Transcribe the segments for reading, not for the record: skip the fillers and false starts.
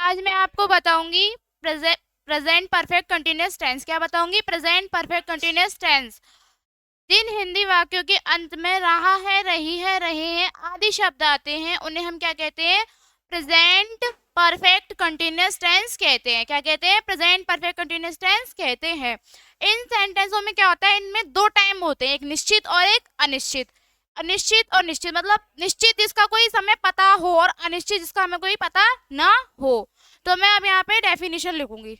आज मैं आपको बताऊंगी प्रेजेंट परफेक्ट कंटिन्यूअस टेंस। क्या बताऊंगी? Present perfect continuous tense. जिन हिंदी वाक्यों के अंत में रहा है, रही है, रहे हैं आदि शब्द आते हैं उन्हें हम क्या कहते हैं? प्रेजेंट परफेक्ट कंटिन्यूअस टेंस कहते हैं। क्या कहते हैं? प्रेजेंट परफेक्ट कंटिन्यूअस टेंस कहते हैं। इन सेंटेंसों में क्या होता है? इनमें दो टाइम होते हैं, एक निश्चित और एक अनिश्चित। अनिश्चित और निश्चित मतलब निश्चित जिसका कोई समय पता हो और अनिश्चित जिसका हमें कोई पता ना हो। तो मैं अब यहाँ पे डेफिनेशन लिखूंगी।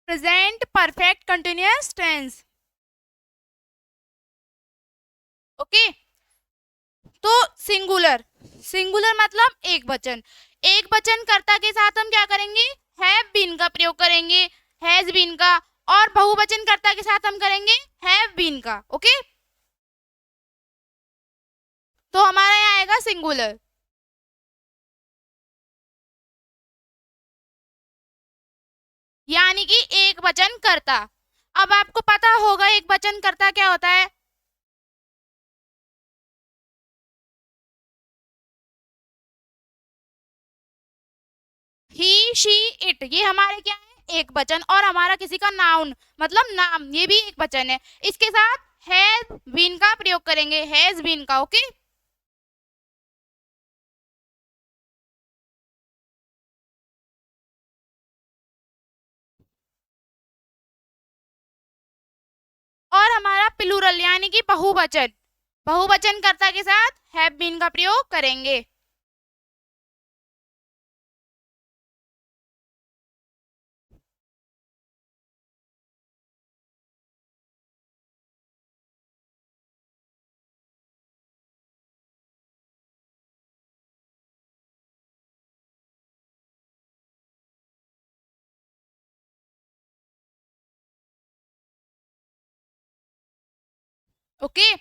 Present perfect continuous tense. Okay. तो सिंगुलर, सिंगुलर मतलब एक वचन। एक वचन कर्ता के साथ हम क्या करेंगे? हैव बीन का प्रयोग करेंगे, हैज बीन का। और बहुवचन कर्ता के साथ हम करेंगे हैव बीन का। ओके। तो हमारा यहाँ आएगा सिंगुलर। यानी कि एक वचन कर्ता। अब आपको पता होगा एक वचन कर्ता क्या होता है? ही शी इट, ये हमारे क्या है? एक वचन। और हमारा किसी का नाउन मतलब नाम, ये भी एक वचन है। इसके साथ हैज बीन का प्रयोग करेंगे, हैज बीन का। ओके। और हमारा प्लूरल यानी कि बहुवचन, बहुवचन कर्ता के साथ हैव बीन का प्रयोग करेंगे। ओके।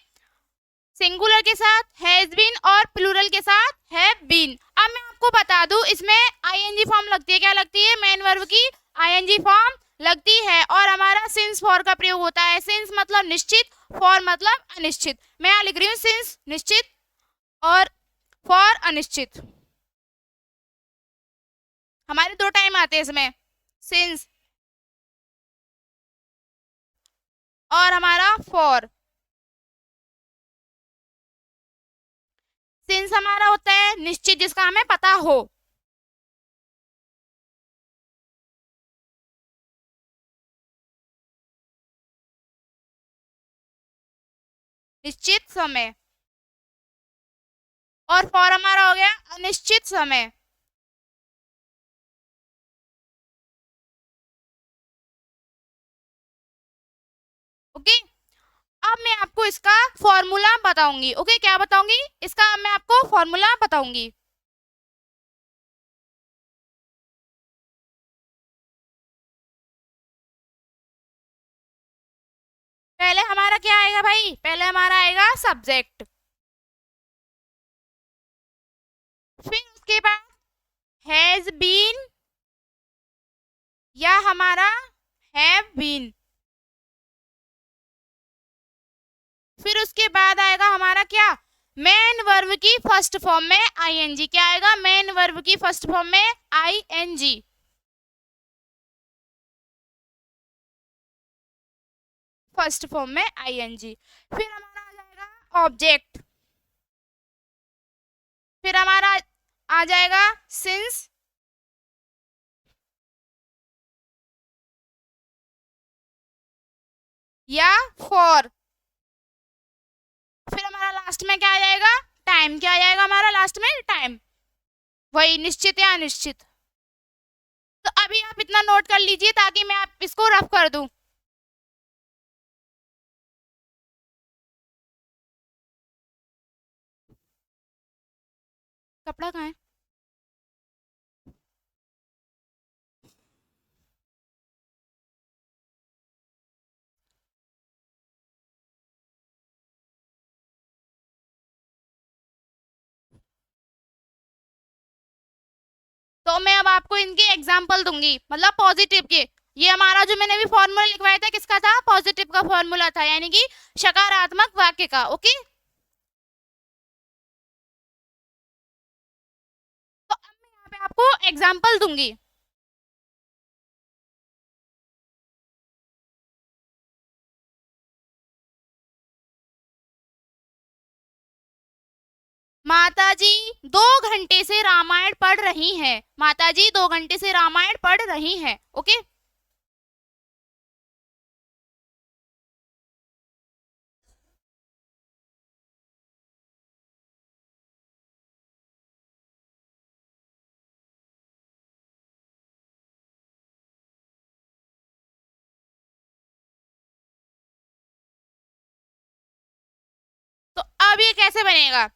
सिंगुलर के साथ हैज बीन और प्लूरल के साथ हैव बीन। अब मैं आपको बता दूं इसमें आईएनजी फॉर्म लगती है। क्या लगती है? मेन वर्ब की आईएनजी फॉर्म लगती है। और हमारा सिंस फॉर का प्रयोग होता है। सिंस मतलब निश्चित, फॉर मतलब अनिश्चित। मैं यहाँ लिख रही हूँ सिंस निश्चित और फॉर अनिश्चित। हमारे दो टाइम आते हैं इसमें, सिंस और हमारा फॉर। सिंस हमारा होता है निश्चित जिसका हमें पता हो। निश्चित समय। और फॉर हमारा हो गया अनिश्चित समय। ओके। अब मैं आपको इसका फॉर्मूला बताऊंगी। ओके, क्या बताऊंगी? इसका अब मैं आपको फॉर्मूला बताऊंगी। पहले हमारा क्या आएगा भाई? पहले हमारा आएगा सब्जेक्ट। फिर उसके बाद हैज बीन या हमारा हैव बीन। फिर उसके बाद आएगा हमारा क्या? मेन वर्ब की फर्स्ट फॉर्म में आईएनजी। क्या आएगा? मेन वर्ब की फर्स्ट फॉर्म में आईएनजी। फर्स्ट फॉर्म में आईएनजी। फिर हमारा आ जाएगा ऑब्जेक्ट। फिर हमारा आ जाएगा सिंस। या फॉर। फिर हमारा लास्ट में क्या आ जाएगा? टाइम। क्या आ जाएगा हमारा लास्ट में? टाइम। वही निश्चित या अनिश्चित। तो अभी आप इतना नोट कर लीजिए ताकि मैं आप इसको रफ कर दूं। कपड़ा कहाँ है? तो मैं अब आपको इनके एग्जाम्पल दूंगी, मतलब पॉजिटिव के। ये हमारा जो मैंने अभी फॉर्मूला लिखवाया था किसका था, पॉजिटिव का फॉर्मूला था, यानी कि सकारात्मक वाक्य का। ओके, तो अब मैं यहाँ पे आपको एग्जाम्पल दूंगी। माताजी 2 घंटे से रामायण पढ़ रही हैं। माताजी 2 घंटे से रामायण पढ़ रही हैं। ओके, तो अब ये कैसे बनेगा,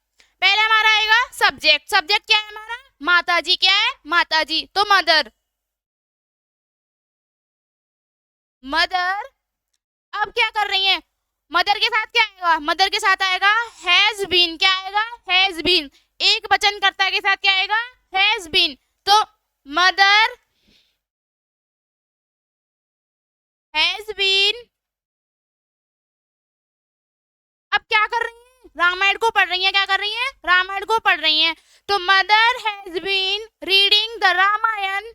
पहले हमारा आएगा सब्जेक्ट। सब्जेक्ट क्या है हमारा, माताजी। क्या है, माताजी, तो मदर। मदर अब क्या कर रही है, मदर के साथ क्या आएगा, मदर के साथ आएगा हैज बीन। क्या आएगा, हैज बीन। एक वचन कर्ता के साथ क्या आएगा, हैज बीन। तो मदर हैज बीन। अब क्या कर रही है, रामायण को पढ़ रही है। क्या कर रही है, रामायण को पढ़ रही है। तो mother has been reading the Ramayana.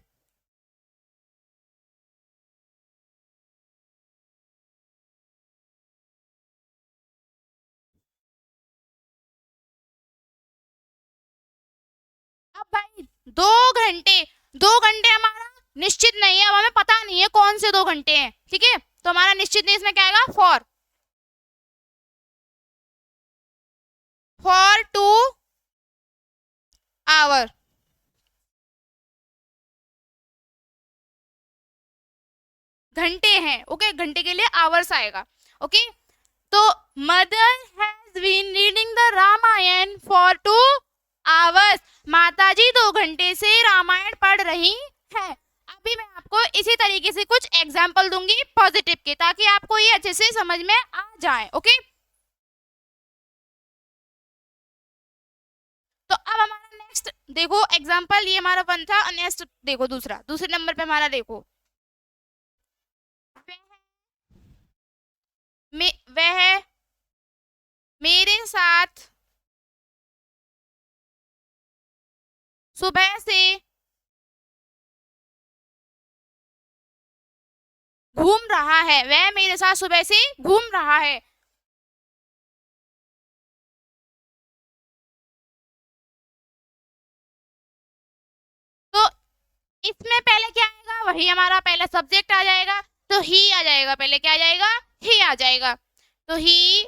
अब भाई 2 घंटे, 2 घंटे हमारा निश्चित नहीं है, अब हमें पता नहीं है कौन से 2 घंटे हैं। ठीक है, तो हमारा निश्चित नहीं, इसमें क्या आएगा, फॉर 2 आवर। घंटे हैं। ओके, घंटे के लिए आवर्स आएगा। ओके, तो mother has been reading the Ramayana for 2 hours. माताजी 2 घंटे से रामायण पढ़ रही है। अभी मैं आपको इसी तरीके से कुछ एग्जाम्पल दूंगी पॉजिटिव के, ताकि आपको ये अच्छे से समझ में आ जाए। ओके, तो अब हमारा नेक्स्ट देखो एग्जाम्पल, ये हमारा 1 था। नेक्स्ट देखो दूसरा, दूसरे नंबर पे हमारा देखो, वह मेरे साथ सुबह से घूम रहा है। वह मेरे साथ सुबह से घूम रहा है। तो इसमें पहले क्या आएगा, वही हमारा पहला सब्जेक्ट आ जाएगा। तो ही आ जाएगा, पहले क्या आ जाएगा, ही आ जाएगा। तो ही,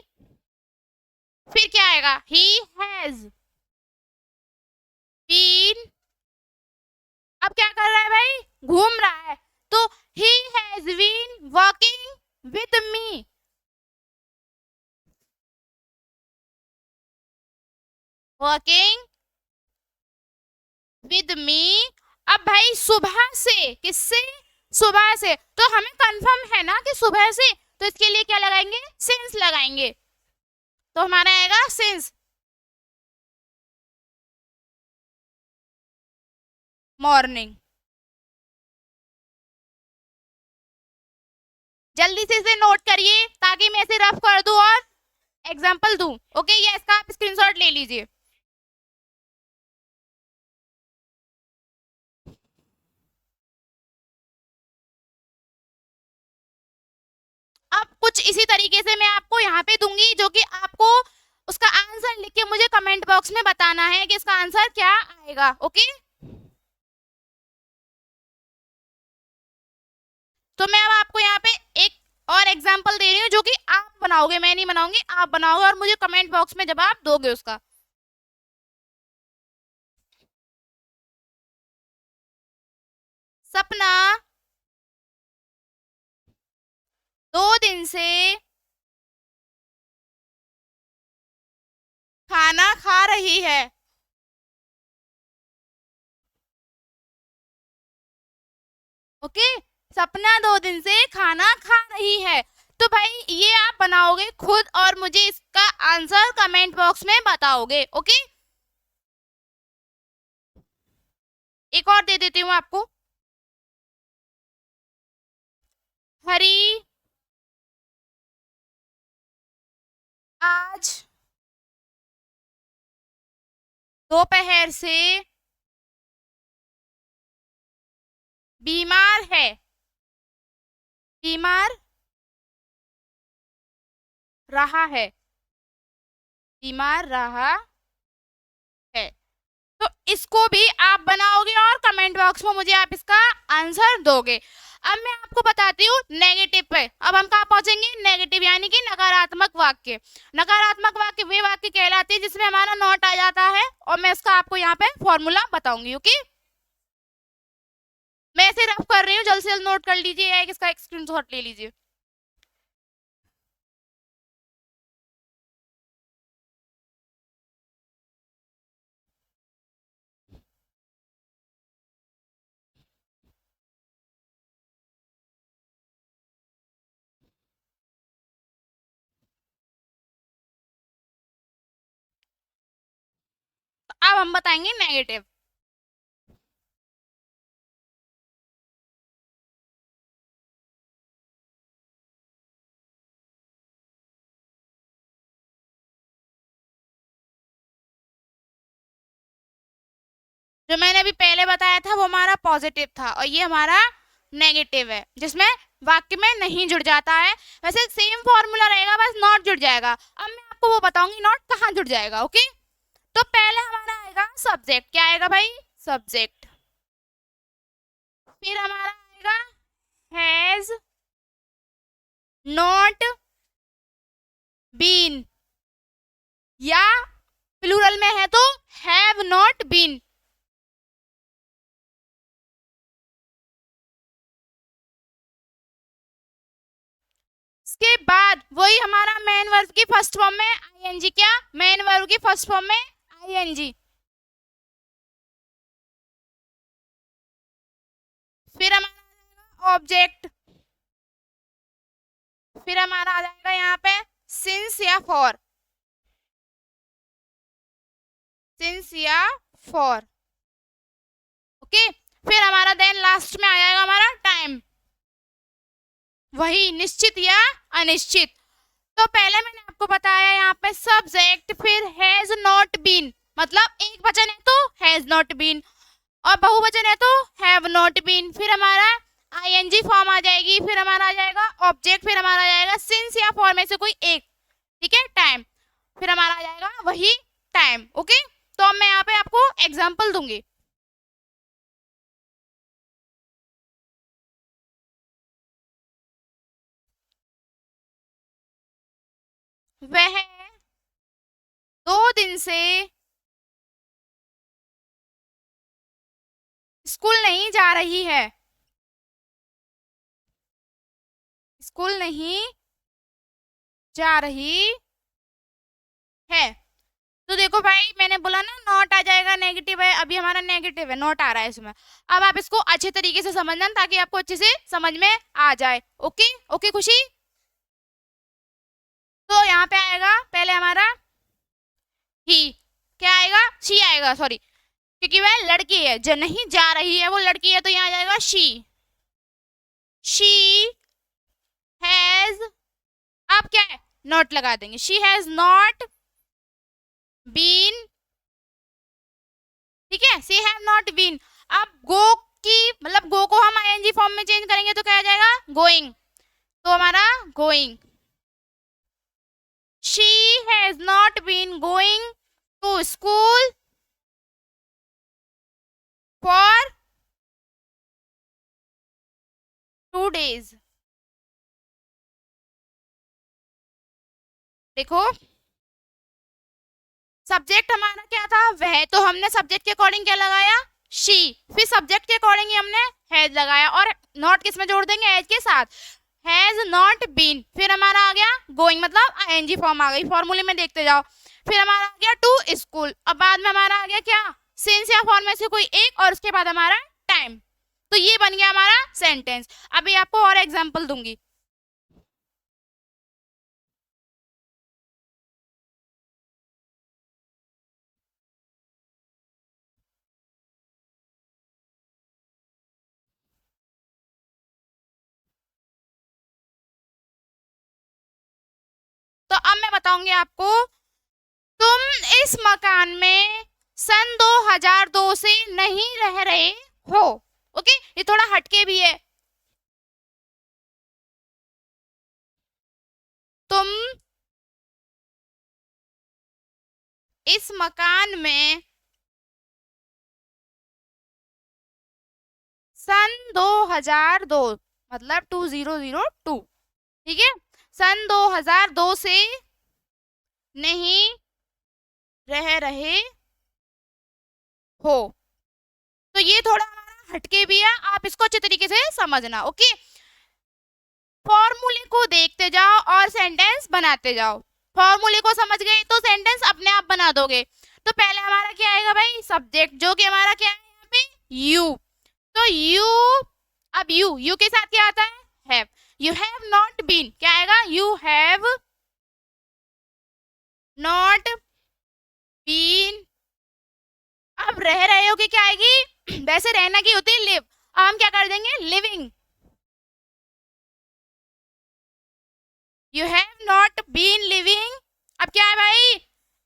फिर क्या आएगा, ही हैज बीन। अब क्या कर रहा है भाई, घूम रहा है। तो he has been walking with me. Walking with me. अब भाई सुबह से, किससे, सुबह से। तो हमें कंफर्म है ना कि सुबह से, तो इसके लिए क्या लगाएंगे, सिंस लगाएंगे। तो हमारा आएगा सिंस मॉर्निंग। जल्दी से इसे नोट करिए ताकि मैं इसे रफ कर दूं और एग्जाम्पल दूं। ओके, ये इसका आप स्क्रीनशॉट ले लीजिए। अब कुछ इसी तरीके से मैं आपको यहाँ पे दूंगी, जो कि आपको उसका आंसर लिख के मुझे कमेंट बॉक्स में बताना है कि इसका आंसर क्या आएगा। ओके, तो मैं अब आपको यहाँ पे एक और एग्जाम्पल दे रही हूँ, जो कि आप बनाओगे, मैं नहीं बनाऊंगी, आप बनाओगे और मुझे कमेंट बॉक्स में जवाब दोगे उसका। सपना 2 दिन से खाना खा रही है। ओके, सपना 2 दिन से खाना खा रही है। तो भाई ये आप बनाओगे खुद और मुझे इसका आंसर कमेंट बॉक्स में बताओगे। ओके, एक और दे देती हूँ आपको। हरी आज दोपहर से बीमार है। बीमार रहा है। बीमार रहा है। तो इसको भी आप बनाओगे और कमेंट बॉक्स में मुझे आप इसका आंसर दोगे। अब मैं आपको बताती हूँ नेगेटिव पे। अब हम कहाँ पहुंचेंगे? नेगेटिव यानी कि नकारात्मक वाक्य। नकारात्मक वाक्य वे वाक्य कहलाते हैं जिसमें हमारा नॉट आ जाता है, और मैं इसका आपको यहाँ पे फॉर्मूला बताऊंगी। ओके, मैं ऐसे रफ कर रही हूँ, जल्द से जल्द नोट कर लीजिए या इसका एक स्क्रीनशॉट ले लीजिए। तो अब हम बताएंगे नेगेटिव। जो मैंने अभी पहले बताया था वो हमारा पॉजिटिव था, और ये हमारा नेगेटिव है जिसमें वाक्य में नहीं जुड़ जाता है। वैसे सेम फॉर्मूला रहेगा, बस नॉट जुड़ जाएगा। अब मैं आपको वो बताऊंगी नॉट कहाँ जुड़ जाएगा। ओके, तो पहले हमारा आएगा सब्जेक्ट। क्या आएगा भाई? सब्जेक्ट। फिर हमारा आएगा हैज नॉट बीन, या प्लूरल में है तो हैव नॉट बीन। इसके बाद वही हमारा मेन वर्ब की फर्स्ट फॉर्म में आईएनजी। क्या? मेन वर्ब की फर्स्ट फॉर्म में आईएनजी। फिर हमारा ऑब्जेक्ट। फिर हमारा आ जाएगा यहाँ पे सिंस या फॉर। सिंस या फॉर। ओके, फिर हमारा देन लास्ट में आ जाएगा हमारा टाइम, वही निश्चित या अनिश्चित। तो पहले मैंने आपको बताया यहाँ पे सब्जेक्ट, फिर हैज नॉट बीन, मतलब एक वचन है तो हैज नॉट बीन, और बहुवचन है तो हैव नॉट बीन। फिर हमारा आईएनजी फॉर्म आ जाएगी। फिर हमारा आ जाएगा ऑब्जेक्ट। फिर हमारा आ जाएगा सिंस या फॉर में से कोई एक। ठीक है, टाइम। फिर हमारा आ जाएगा वही टाइम। ओके, तो अब मैं यहाँ पे आपको एग्जाम्पल दूंगी। वह 2 दिन से स्कूल नहीं जा रही है। स्कूल नहीं जा रही है। तो देखो भाई, मैंने बोला ना नॉट आ जाएगा, नेगेटिव है। अभी हमारा नेगेटिव है, नॉट आ रहा है इसमें। अब आप इसको अच्छे तरीके से समझना ताकि आपको अच्छे से समझ में आ जाए। ओके ओके खुशी। तो यहाँ पे आएगा पहले हमारा ही। क्या आएगा? शी आएगा, सॉरी, क्योंकि वह लड़की है। जो नहीं जा रही है वो लड़की है, तो यहाँ आ जाएगा शी। शी हैज, आप क्या है, नॉट लगा देंगे। She has not been. ठीक है, शी हैव नॉट बीन। अब गो की, मतलब गो को हम आईएनजी फॉर्म में चेंज करेंगे तो क्या आ जाएगा? गोइंग। तो हमारा going. She has not been going to school for 2 days। देखो, सब्जेक्ट हमारा क्या था? वह। तो हमने सब्जेक्ट के अकॉर्डिंग क्या लगाया? शी। फिर सब्जेक्ट के अकॉर्डिंग हमने हैज लगाया, और नॉट किस में जोड़ देंगे? हैज के साथ। Has not been. फिर हमारा आ गया गोइंग, मतलब आईएनजी फॉर्म आ गई। फॉर्मूले में देखते जाओ। फिर हमारा आ गया टू स्कूल। अब बाद में हमारा आ गया क्या? सिंस या फॉर में से कोई एक, और उसके बाद हमारा टाइम। तो ये बन गया हमारा सेंटेंस। अभी आपको और एग्जाम्पल दूंगी। बताऊंगी आपको, तुम इस मकान में सन 2002 से नहीं रह रहे हो। ओके, ये थोड़ा हटके भी है। तुम इस मकान में सन 2002 मतलब 2002, ठीक है, सन 2002 से नहीं रह रहे हो। तो ये थोड़ा हमारा हटके भी है, आप इसको अच्छे तरीके से समझना। ओके, फॉर्मूले को देखते जाओ और सेंटेंस बनाते जाओ। फॉर्मूले को समझ गए तो सेंटेंस अपने आप बना दोगे। तो पहले हमारा क्या आएगा भाई, सब्जेक्ट, जो कि हमारा क्या है यहाँ पे, यू। तो यू, अब यू के साथ क्या आता है, have. You have not been, क्या आएगा, यू हैव नॉट बीन। अब रह रहे हो कि क्या आएगी, वैसे रहना की होती है लिव, अब हम क्या कर देंगे, living. You have not been living. अब क्या है भाई,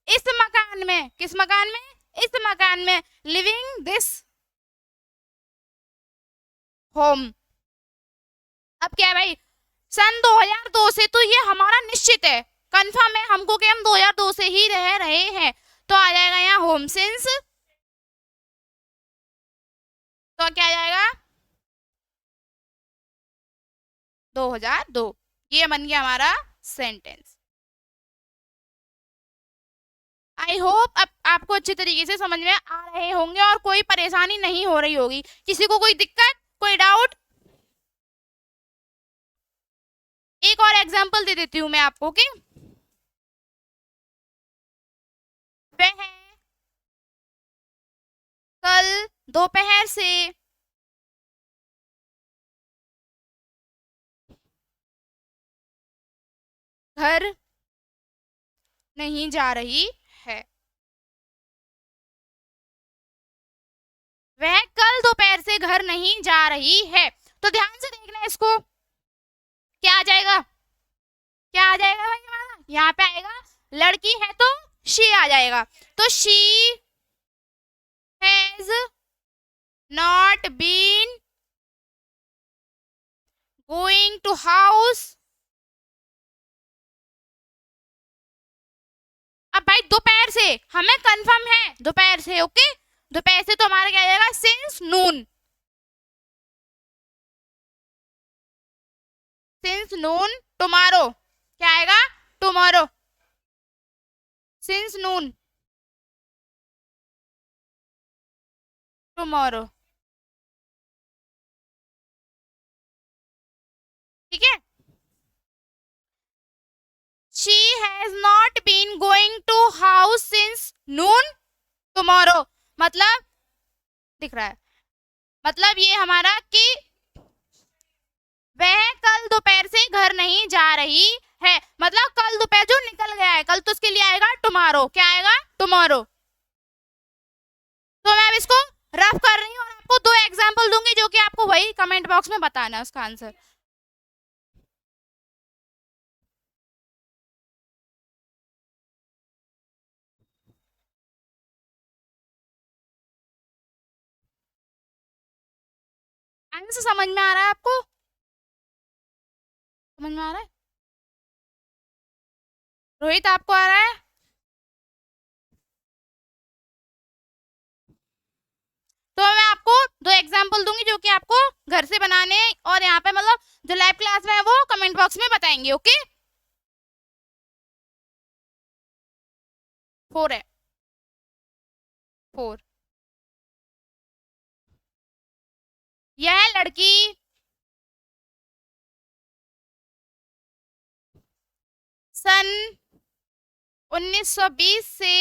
इस मकान में, किस मकान में, इस मकान में, लिविंग दिस होम। अब क्या है भाई, सन 2002 से, तो ये हमारा निश्चित है, कंफर्म है हमको कि हम 2002 से ही रह रहे हैं। तो आ जाएगा यहाँ होम सिंस, तो क्या आ जाएगा 2002। ये बन गया हमारा सेंटेंस। आई होप अब आपको अच्छे तरीके से समझ में आ रहे होंगे और कोई परेशानी नहीं हो रही होगी। किसी को कोई दिक्कत, कोई डाउट? एक और एग्जांपल दे देती हूँ मैं आपको कि वह कल दोपहर से घर नहीं जा रही है। वह कल दोपहर से घर नहीं जा रही है। तो ध्यान से देखना इसको, क्या आ जाएगा, क्या आ जाएगा भाई हमारा, यहाँ पे आएगा, लड़की है तो शी आ जाएगा। तो she has not been going to house. अब भाई दोपहर से, हमें कंफर्म है दोपहर से। ओके, दोपहर से तो हमारा क्या आ जाएगा, since noon. Since noon tomorrow, क्या आएगा, टुमारो। सिंस नून टुमारो, ठीक है। She has not been going to house since noon tomorrow, मतलब दिख रहा है, मतलब ये हमारा कि वह कल दोपहर से घर नहीं जा रही है, मतलब कल दोपहर जो निकल गया है, कल तो उसके लिए आएगा टुमारो, क्या आएगा, टुमारो। तो मैं अब इसको रफ कर रही हूँ और आपको दो एग्जांपल दूंगी, जो कि आपको वही कमेंट बॉक्स में बताना है उसका आंसर। आंसर समझ में आ रहा है आपको, समझ में आ रहा है रोहित, आपको आ रहा है? तो मैं आपको दो एग्जांपल दूंगी जो कि आपको घर से बनाने हैं, और यहाँ पे मतलब जो लाइव क्लास में है वो कमेंट बॉक्स में बताएंगे। ओके, 4 है, 4। यह लड़की सन 1920 से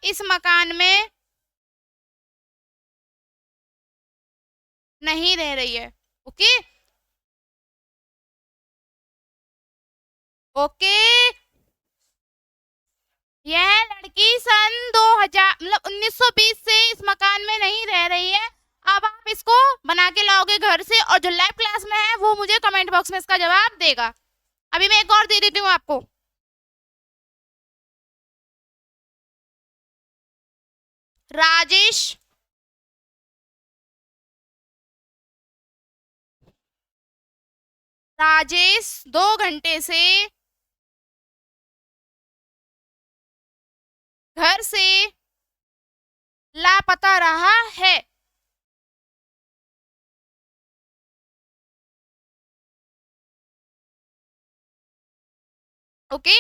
इस मकान में नहीं रह रही है। ओके, ओके, यह लड़की सन 2000 मतलब 1920 से इस मकान में नहीं रह रही है। अब आप इसको बना के लाओगे घर से, और जो लाइव क्लास में है वो मुझे कमेंट बॉक्स में इसका जवाब देगा। अभी मैं एक और दे देती हूँ आपको। राजेश राजेश 2 घंटे से घर से लापता रहा है। ओके,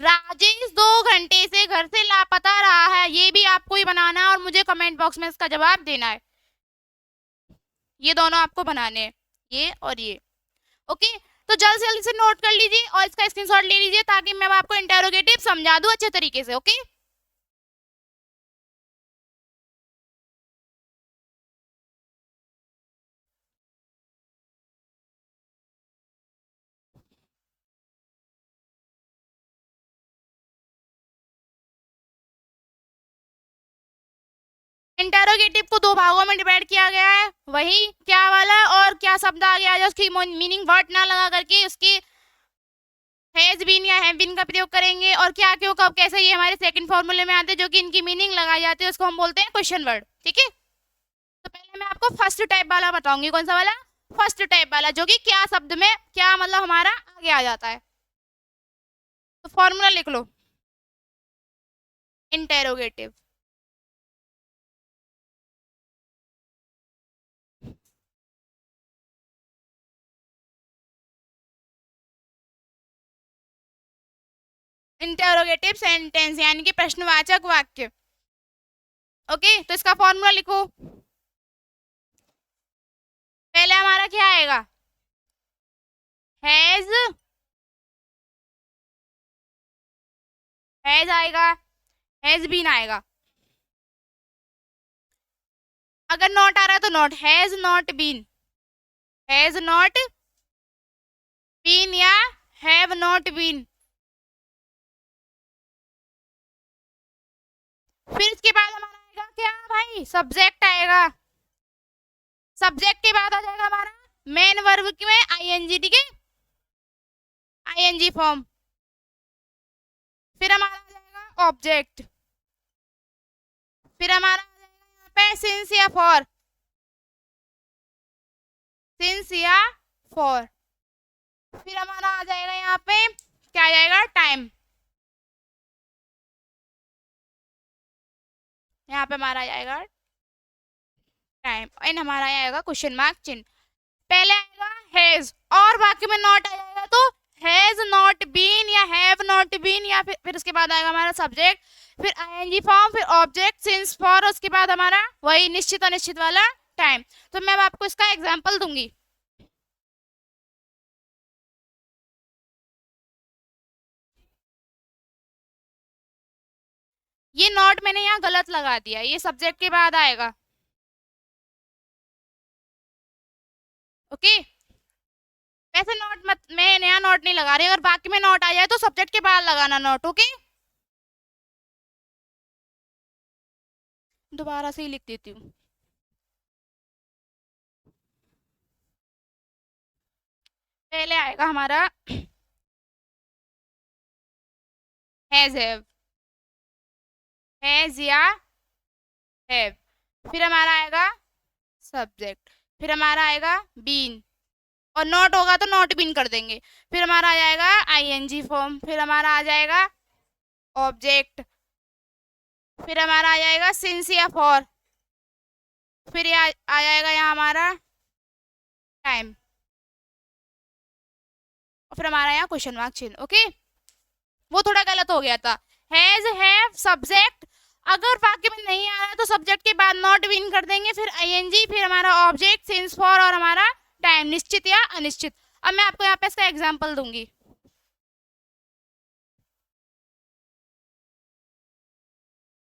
राजेश 2 घंटे से घर से लापता रहा है, ये भी आपको ही बनाना है और मुझे कमेंट बॉक्स में इसका जवाब देना है। ये दोनों आपको बनाने हैं, ये और ये। ओके, तो जल्द से जल्द से नोट कर लीजिए और इसका स्क्रीनशॉट ले लीजिए ताकि मैं आपको इंटेरोगेटिव समझा दूं अच्छे तरीके से। ओके, इंटेरोगेटिव को 2 भागों में डिवाइड किया गया है, वही क्या वाला और क्या शब्द आ गया जो उसकी मीनिंग वर्ड ना लगा करके उसकी हैज बीन या हैव बीन का प्रयोग करेंगे, और क्या क्यों कब कैसे ये हमारे सेकंड फॉर्मूले में आते हैं जो कि इनकी मीनिंग लगाई जाती है, उसको हम बोलते हैं क्वेश्चन वर्ड। ठीक है, तो पहले मैं आपको फर्स्ट टाइप वाला बताऊंगी। कौन सा वाला? फर्स्ट टाइप वाला, जो कि क्या शब्द में क्या मतलब हमारा आगे आ जाता है। तो फॉर्मूला लिख लो, इंटेरोगेटिव। इंटेरोगेटिव सेंटेंस यानी कि प्रश्नवाचक वाक्य। ओके, तो इसका फॉर्मूला लिखो। पहले हमारा क्या आएगा? हैज, हैज आएगा, हैज बीन आएगा। अगर नॉट आ रहा है तो not, has not been, has not been या हैव नॉट बीन। फिर इसके बाद हमारा आएगा क्या भाई? सब्जेक्ट आएगा। सब्जेक्ट के बाद आ जाएगा हमारा मेन वर्ब में आईएनजी। ठीक है, आईएनजी फॉर्म। फिर हमारा आ जाएगा ऑब्जेक्ट। फिर हमारा आ जाएगा यहाँ पे सिंस या फॉर, सिंस या फॉर। फिर हमारा आ जाएगा यहाँ पे क्या आ जाएगा? टाइम। यहाँ पे हमारा आ जाएगा टाइम, एंड हमारा आएगा क्वेश्चन मार्क चिन्ह। पहले आएगा हैज और बाकी में नॉट आ जाएगा, तो हैज नॉट बीन या हैव नॉट बीन, या फिर उसके बाद आएगा हमारा सब्जेक्ट, फिर आईएनजी फॉर्म, फिर ऑब्जेक्ट सिंस फॉर, उसके बाद हमारा वही निश्चित अनिश्चित वाला टाइम। तो मैं आपको इसका एग्जांपल दूंगी। ये नॉट मैंने यहाँ गलत लगा दिया, ये सब्जेक्ट के बाद आएगा। ओके, वैसे नॉट मत, मैं नया नॉट नहीं लगा रही, अगर बाकी में नॉट आ जाए तो सब्जेक्ट के बाद लगाना नॉट। ओके, दोबारा से ही लिख देती हूँ। पहले आएगा हमारा हैज हैज या हैव। फिर हमारा आएगा सब्जेक्ट, फिर हमारा आएगा बीन, और नॉट होगा तो नॉट बीन कर देंगे। फिर हमारा आ जाएगा आईएनजी फॉर्म, फिर हमारा आ जाएगा ऑब्जेक्ट, फिर हमारा आ जाएगा सिंस या फॉर, फिर आ जाएगा यहाँ हमारा टाइम, और फिर हमारा यहाँ क्वेश्चन मार्क चिन्ह। ओके, वो थोड़ा गलत हो गया था। हैज हैव सब्जेक्ट, अगर वाक्य में नहीं आ रहा है तो सब्जेक्ट के बाद नॉट बीन कर देंगे, फिर आईएनजी, फिर हमारा ऑब्जेक्ट सिंस फॉर, और हमारा टाइम, निश्चित या अनिश्चित। अब मैं आपको यहाँ पे इसका एग्जांपल दूंगी।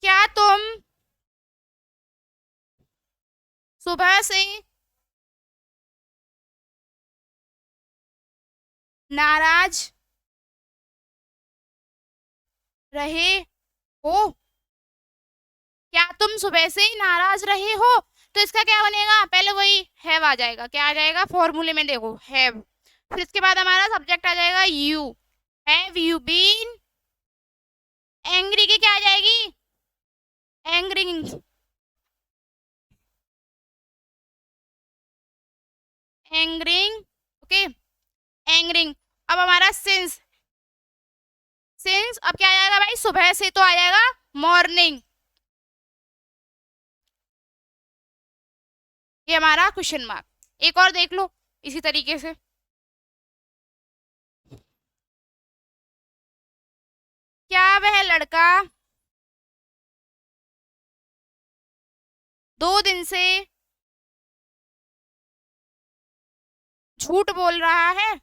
क्या तुम सुबह से नाराज रहे हो? क्या तुम सुबह से ही नाराज रहे हो? तो इसका क्या बनेगा? पहले वही हैव आ जाएगा, क्या आ जाएगा फॉर्मूले में? देखो हैव, फिर इसके बाद हमारा सब्जेक्ट आ जाएगा you. Have you been angry की क्या आ जाएगी? एंग्रिंग। एंग्रिंग। Okay, angering. अब हमारा सिंस। सिंस अब क्या आ जाएगा भाई? सुबह से तो आ जाएगा मॉर्निंग। ये हमारा क्वेश्चन मार्क। एक और देख लो इसी तरीके से। क्या वह लड़का 2 दिन से झूठ बोल रहा है?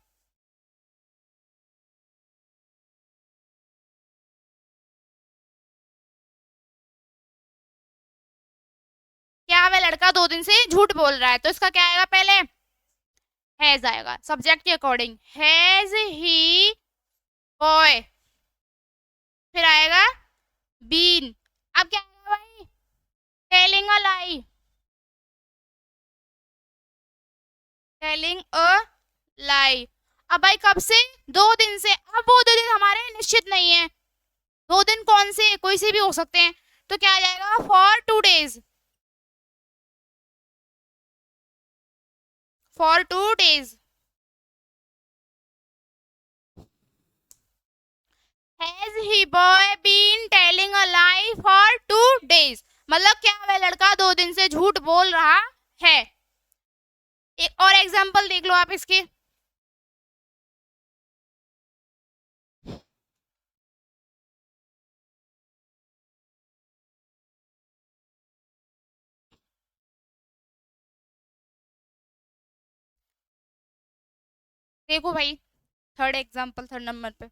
क्या वह लड़का 2 दिन से झूठ बोल रहा है? तो इसका क्या आएगा? पहले हैज आएगा सब्जेक्ट के अकॉर्डिंग। Has he boy. फिर आएगा बीन। अब क्या आएगा भाई? Telling a lie. Telling a lie. अब भाई कब से? 2 दिन से। अब वो 2 दिन हमारे निश्चित नहीं है। 2 दिन कौन से? कोई से भी हो सकते हैं। तो क्या आ जाएगा? For 2 days। For 2 days। Has he boy been telling a lie for 2 days? मतलब क्या वह लड़का 2 दिन से झूठ बोल रहा है? एक और एग्जांपल देख लो आप इसके। देखो भाई, थर्ड एग्जांपल, थर्ड नंबर पे।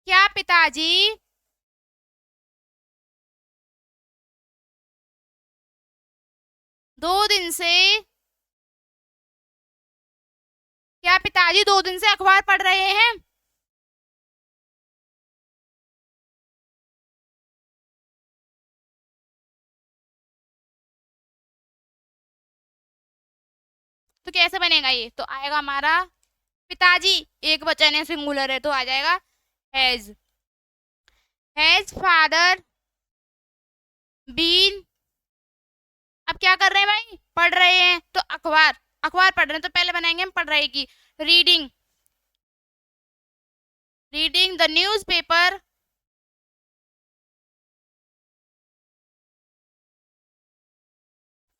क्या पिताजी 2 दिन से क्या पिताजी 2 दिन से अखबार पढ़ रहे हैं? तो कैसे बनेगा ये? तो आएगा हमारा पिताजी, एक वचन है, सिंगुलर है, तो आ जाएगा हैज। Has father been. अब क्या कर रहे हैं भाई? पढ़ रहे हैं, तो अखबार। अखबार पढ़ रहे हैं तो पहले बनाएंगे हम पढ़ रहे की। Reading. Reading the news paper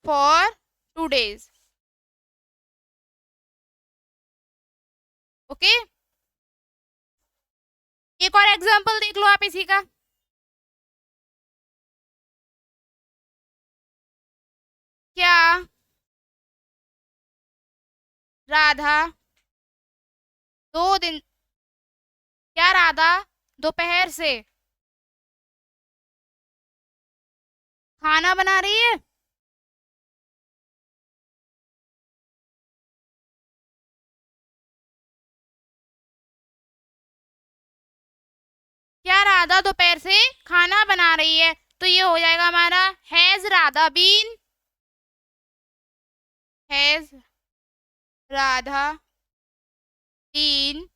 for 2 days। Okay, एक और एग्जांपल देख लो आप इसी का। क्या राधा 2 दिन क्या राधा दोपहर से खाना बना रही है? क्या राधा दोपहर से खाना बना रही है? तो ये हो जाएगा हमारा has Radha been. Has Radha been.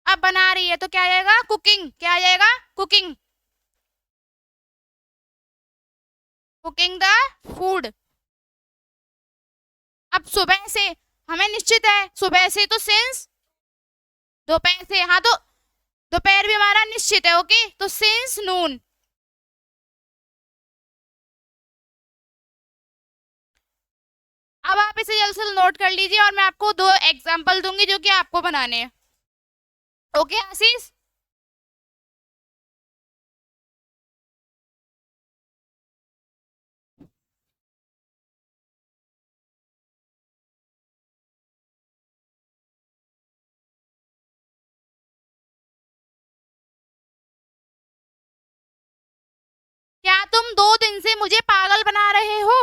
अब बना रही है तो क्या आ जाएगा? कुकिंग। क्या आ जाएगा? कुकिंग। Cooking the food. अब सुबह से हमें निश्चित है, सुबह से तो सिंस दोपहर से, हाँ तो दोपहर भी हमारा निश्चित है। ओके, तो सिंस नून। अब आप इसे जल्द से जल्द नोट कर लीजिए और मैं आपको 2 एग्जाम्पल दूंगी जो कि आपको बनाने हैं। ओके आशीष? क्या तुम 2 दिन से मुझे पागल बना रहे हो?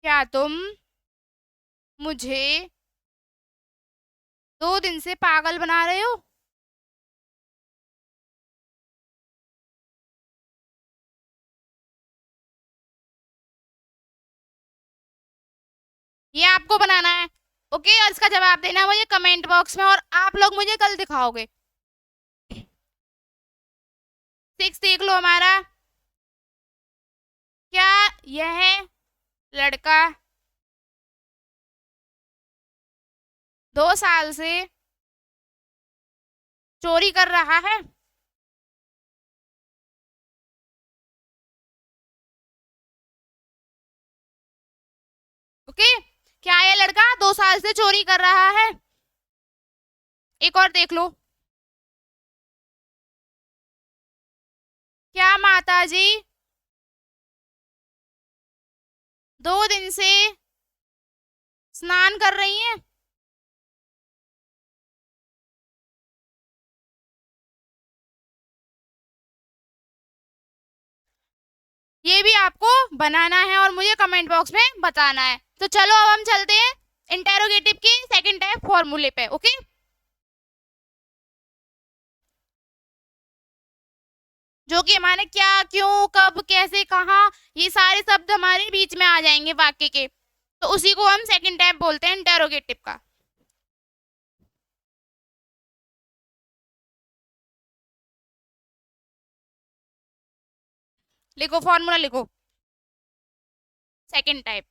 क्या तुम मुझे 2 दिन से पागल बना रहे हो? ये आपको बनाना है, ओके। और इसका जवाब देना है मुझे कमेंट बॉक्स में, और आप लोग मुझे कल दिखाओगे। 6 देख लो हमारा, क्या यह लड़का 2 साल से चोरी कर रहा है? ओके, क्या यह लड़का 2 साल से चोरी कर रहा है? एक और देख लो, क्या माता जी 2 दिन से स्नान कर रही हैं? ये भी आपको बनाना है और मुझे कमेंट बॉक्स में बताना है। तो चलो अब हम चलते हैं इंटेरोगेटिव की सेकंड टाइप फॉर्मूले पे, ओके। जो कि हमारे क्या, क्यों, कब, कैसे, कहाँ, ये सारे शब्द हमारे बीच में आ जाएंगे वाक्य के, तो उसी को हम सेकंड टाइप बोलते हैं इंटेरोगेटिव का। लिखो फॉर्मूला, लिखो सेकंड टाइप।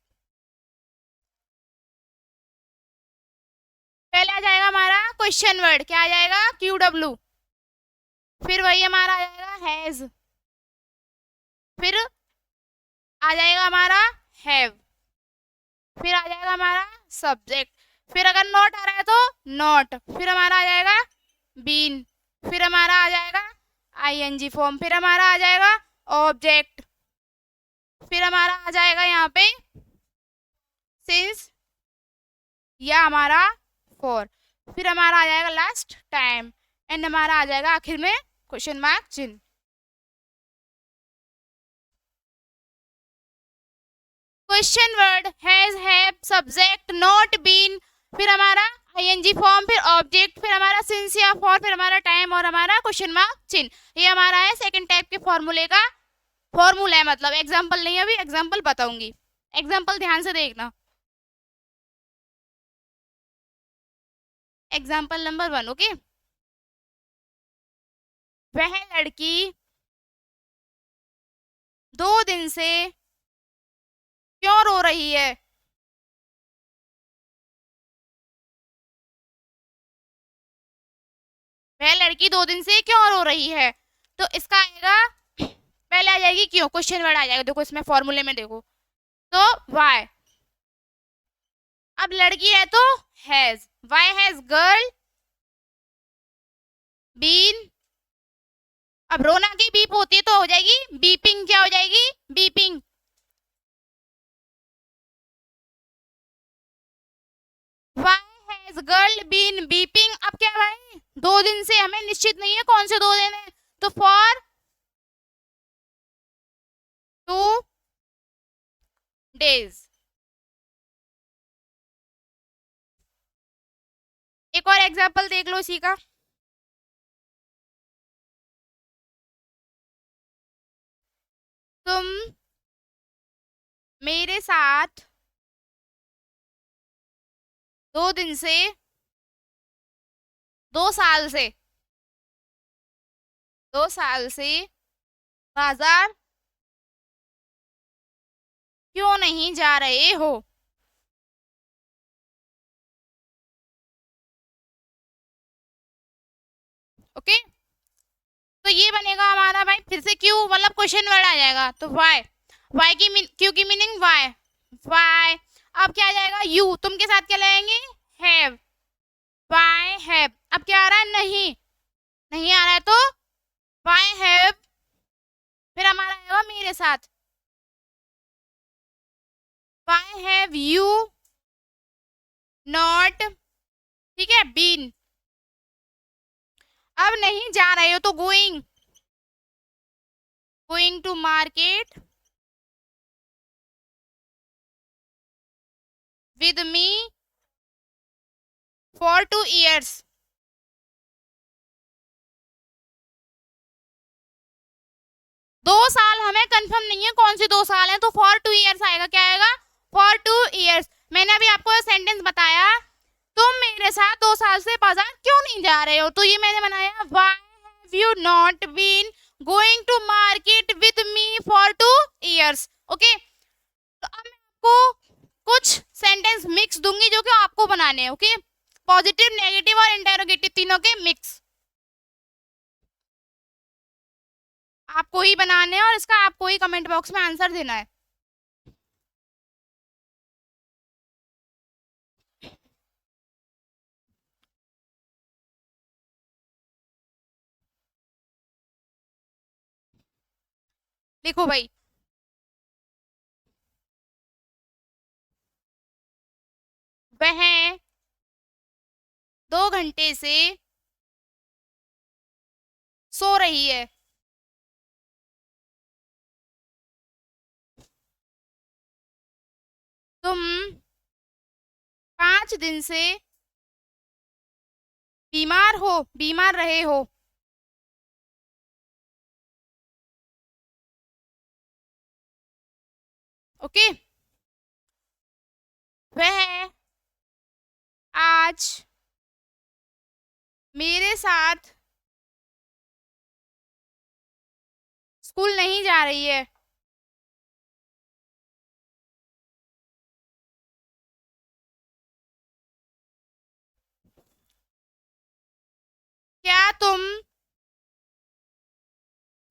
पहले आ जाएगा हमारा क्वेश्चन वर्ड, क्या आ जाएगा? QW। फिर वही हमारा आ जाएगा हैज। फिर आ जाएगा हमारा हैव। फिर आ जाएगा हमारा सब्जेक्ट। फिर अगर नॉट आ रहा है तो नॉट। फिर हमारा आ जाएगा बीन। फिर हमारा आ जाएगा ING फॉर्म। फिर हमारा आ जाएगा ऑब्जेक्ट। फिर हमारा आ जाएगा यहाँ पे सिंस या हमारा फॉर। फिर हमारा आ जाएगा लास्ट टाइम, एंड हमारा आ जाएगा आखिर में क्वेश्चन मार्क चिन्ह। Question word has, have, subject, not, been, फिर हमारा ING फॉर्म, फिर ऑब्जेक्ट, फिर हमारा सिंस या फॉर, फिर हमारा टाइम और हमारा क्वेश्चन मार्क चिन्ह। ये हमारा है सेकंड टाइप के फॉर्मूले का फॉर्मूला है, मतलब एग्जांपल नहीं, अभी एग्जांपल बताऊंगी। एग्जांपल ध्यान से देखना। Example number 1, okay. वह लड़की 2 दिन से क्यों रो रही है? वह लड़की 2 दिन से क्यों रो रही है? तो इसका आएगा, पहले आ जाएगी क्यों, क्वेश्चन वर्ड आ जाएगा। देखो इसमें फॉर्मूले में देखो, तो वाई। अब लड़की है तो has, why has girl been. अब रोना की बीप होती है तो हो जाएगी बीपिंग, क्या हो जाएगी? Weeping. Why has girl been weeping. अब क्या भाई, 2 दिन से हमें निश्चित नहीं है कौन से 2 दिन है, तो फॉर 2 days। एक और एग्जाम्पल देख लो इसी का। तुम मेरे साथ 2 दिन से, 2 साल से, 2 साल से बाजार क्यों नहीं जा रहे हो? ओके, तो ये बनेगा हमारा भाई फिर से क्यों, मतलब क्वेश्चन वर्ड आ जाएगा, तो वाई। वाई की क्यों की मीनिंग वाई, वाई। अब क्या आ जाएगा? यू, तुम के साथ क्या लाएंगे? Have, why have. अब क्या आ रहा है? नहीं, नहीं आ रहा है तो वाई हैव। फिर हमारा आएगा मेरे साथ, वाई हैव यू नॉट, ठीक है, बीन। अब नहीं जा रहे हो तो going, going to market with me for 2 years। 2 साल हमें कंफर्म नहीं है कौन से 2 साल हैं, तो फॉर 2 years आएगा। क्या आएगा? For 2 years। मैंने अभी आपको सेंटेंस बताया, तुम मेरे साथ 2 साल से बाजार क्यों नहीं जा रहे हो, तो ये मैंने बनाया, why have you not been going to market with me for 2 years। Okay, तो अब मैं आपको कुछ सेंटेंस मिक्स दूंगी जो कि आपको बनाने हैं। ओके, पॉजिटिव, नेगेटिव और इंटेरोगेटिव तीनों के मिक्स आपको ही बनाने हैं और इसका आपको ही कमेंट बॉक्स में आंसर देना है। लिखो भाई, वह 2 घंटे से सो रही है। तुम 5 दिन से बीमार रहे हो। ओके, वह आज मेरे साथ स्कूल नहीं जा रही है। क्या तुम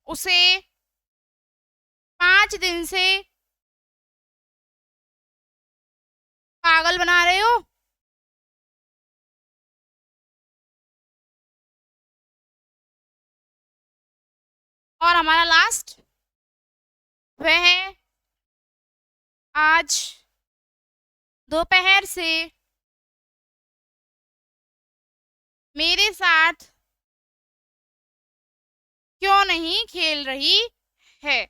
उसे 5 दिन से पागल बना रहे हो। और हमारा लास्ट, वह आज दोपहर से मेरे साथ क्यों नहीं खेल रही है।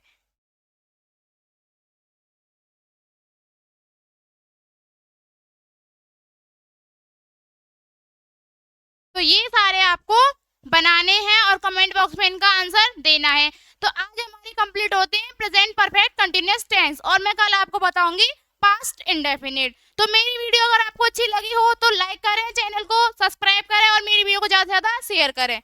तो ये सारे आपको बनाने हैं और कमेंट बॉक्स में इनका आंसर देना है। तो आज हमारी कंप्लीट होते हैं प्रेजेंट परफेक्ट कंटिन्यूअस टेंस, और मैं कल आपको बताऊंगी पास्ट इंडेफिनिट। तो मेरी वीडियो अगर आपको अच्छी लगी हो तो लाइक करें, चैनल को सब्सक्राइब करें और मेरी वीडियो को ज्यादा से ज्यादा शेयर करें।